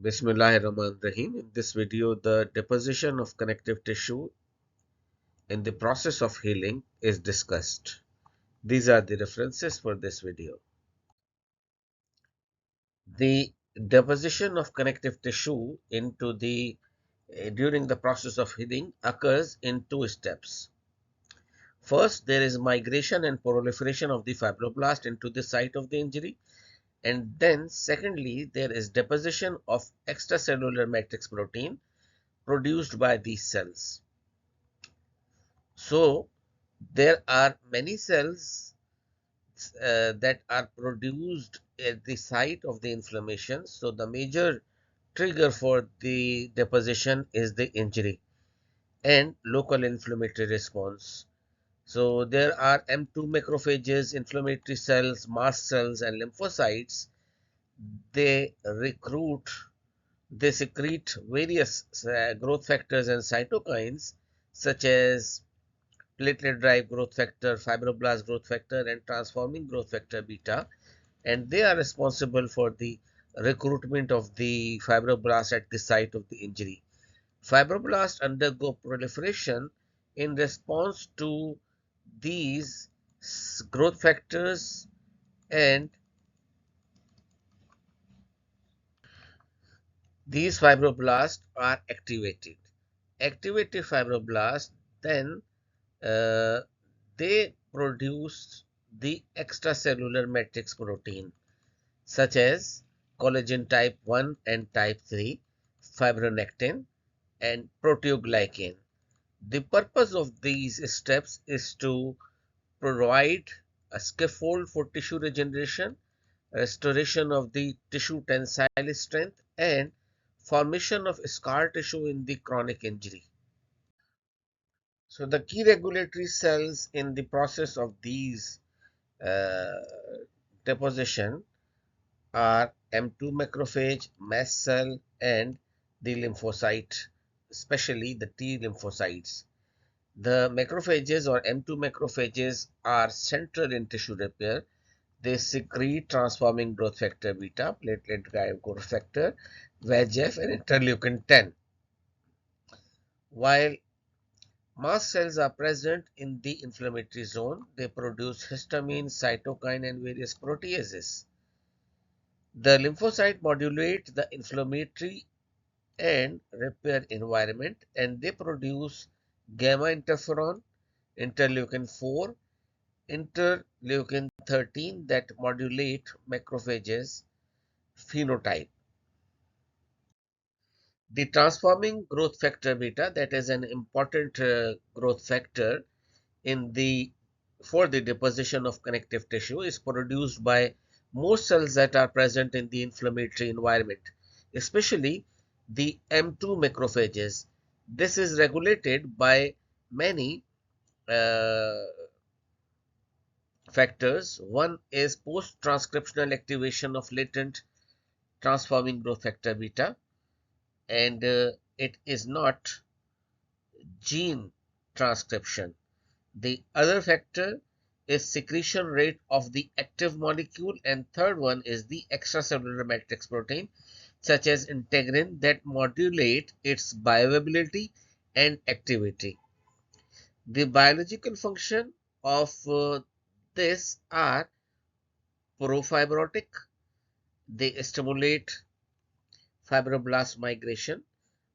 Bismillahirrahmanirrahim. In this video, the deposition of connective tissue in the process of healing is discussed. These are the references for this video. The deposition of connective tissue into during the process of healing occurs in two steps. First, there is migration and proliferation of the fibroblast into the site of the injury. And then secondly, there is deposition of extracellular matrix protein produced by these cells. So there are many cells that are produced at the site of the inflammation. So the major trigger for the deposition is the injury and local inflammatory response. So there are M2 macrophages, inflammatory cells, mast cells, and lymphocytes. They secrete various growth factors and cytokines such as platelet-derived growth factor, fibroblast growth factor, and transforming growth factor beta, and they are responsible for the recruitment of the fibroblast at the site of the injury. Fibroblasts undergo proliferation in response to these growth factors, and these fibroblasts are activated. Activated fibroblasts then uh, they produce the extracellular matrix protein such as collagen type 1 and type 3, fibronectin, and proteoglycan. The purpose of these steps is to provide a scaffold for tissue regeneration, restoration of the tissue tensile strength, and formation of scar tissue in the chronic injury. So the key regulatory cells in the process of these uh, deposition are M2 macrophage, mast cell, and the lymphocyte, especially the T lymphocytes. The macrophages or M2 macrophages are central in tissue repair. They secrete transforming growth factor beta, platelet growth factor, VEGF, and interleukin 10. While mast cells are present in the inflammatory zone, they produce histamine, cytokine, and various proteases. The lymphocyte modulate the inflammatory and repair environment, and they produce gamma interferon, interleukin 4, interleukin 13 that modulate macrophages phenotype. The transforming growth factor beta, that is an important growth factor for the deposition of connective tissue, is produced by most cells that are present in the inflammatory environment, especially the M2 macrophages. This is regulated by many uh, factors. One is post-transcriptional activation of latent transforming growth factor beta, and it is not gene transcription. The other factor is secretion rate of the active molecule, and third one is the extracellular matrix protein such as integrin that modulate its bioavailability and activity. The biological function of this are profibrotic. They stimulate fibroblast migration,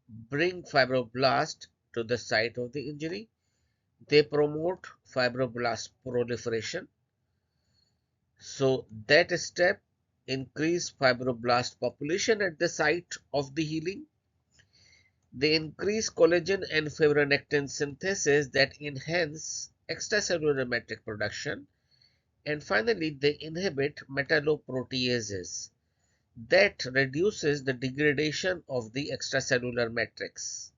bring fibroblast to the site of the injury. They promote fibroblast proliferation. So that step increase fibroblast population at the site of the healing. They increase collagen and fibronectin synthesis that enhance extracellular matrix production. And finally, they inhibit metalloproteases that reduces the degradation of the extracellular matrix.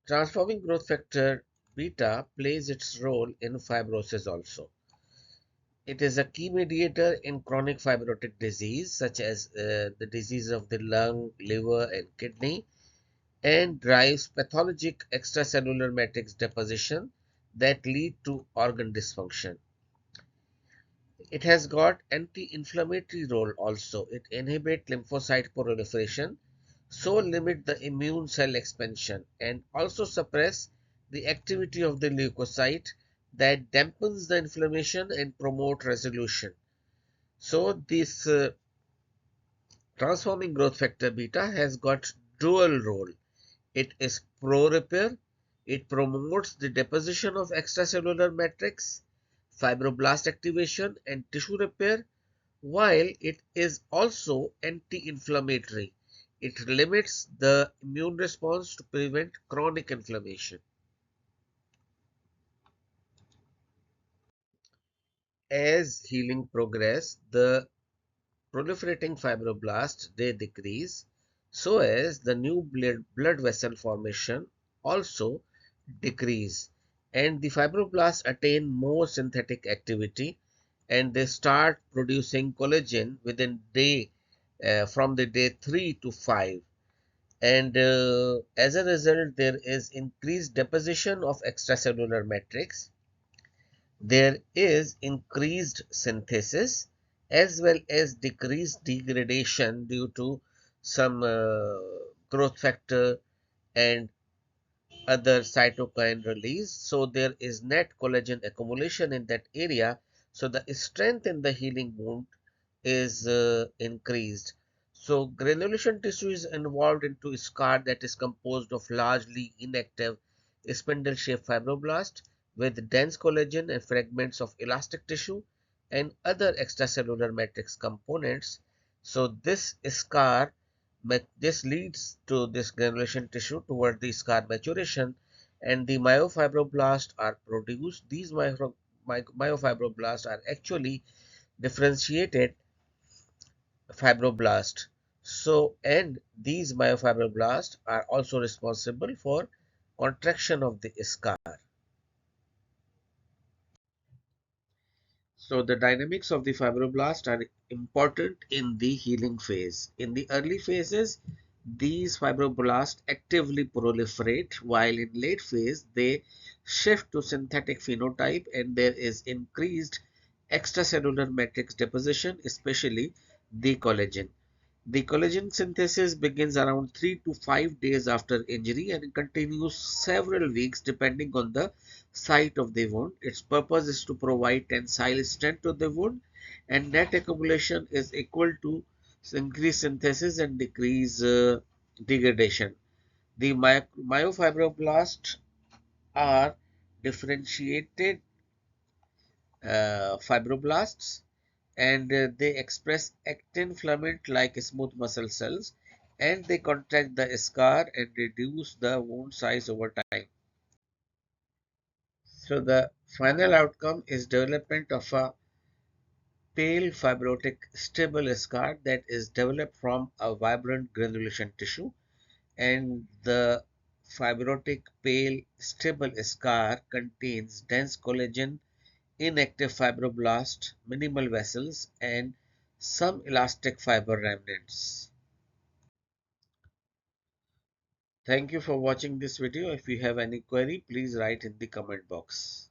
Transforming growth factor beta plays its role in fibrosis also. It is a key mediator in chronic fibrotic disease such as the disease of the lung, liver, and kidney, and drives pathologic extracellular matrix deposition that lead to organ dysfunction. It has got anti-inflammatory role also. It inhibits lymphocyte proliferation, so limit the immune cell expansion, and also suppress the activity of the leukocyte that dampens the inflammation and promote resolution. So this transforming growth factor beta has got dual role. It is pro-repair. It promotes the deposition of extracellular matrix, fibroblast activation, and tissue repair, while it is also anti-inflammatory. It limits the immune response to prevent chronic inflammation. As healing progresses, the proliferating fibroblasts they decrease, so as the new blood vessel formation also decrease, and the fibroblasts attain more synthetic activity, and they start producing collagen within day from the day 3 to 5, and as a result there is increased deposition of extracellular matrix. There is increased synthesis as well as decreased degradation due to some growth factor and other cytokine release. So there is net collagen accumulation in that area. So the strength in the healing wound is increased. So granulation tissue is involved into scar that is composed of largely inactive spindle-shaped fibroblast with dense collagen and fragments of elastic tissue and other extracellular matrix components. So this leads to this granulation tissue toward the scar maturation, and the myofibroblasts are produced. These myofibroblasts are actually differentiated fibroblast. So, and these myofibroblasts are also responsible for contraction of the scar. So, the dynamics of the fibroblast are important in the healing phase. In the early phases, these fibroblasts actively proliferate, while in late phase, they shift to synthetic phenotype and there is increased extracellular matrix deposition, especially the collagen. The collagen synthesis begins around 3 to 5 days after injury and continues several weeks depending on the site of the wound. Its purpose is to provide tensile strength to the wound, and net accumulation is equal to increased synthesis and decrease degradation. The myofibroblasts are differentiated fibroblasts, and they express actin filament like smooth muscle cells, and they contract the scar and reduce the wound size over time. So the final outcome is development of a pale fibrotic stable scar that is developed from a vibrant granulation tissue, and the fibrotic pale stable scar contains dense collagen, inactive fibroblast, minimal vessels, and some elastic fiber remnants. Thank you for watching this video. If you have any query, please write in the comment box.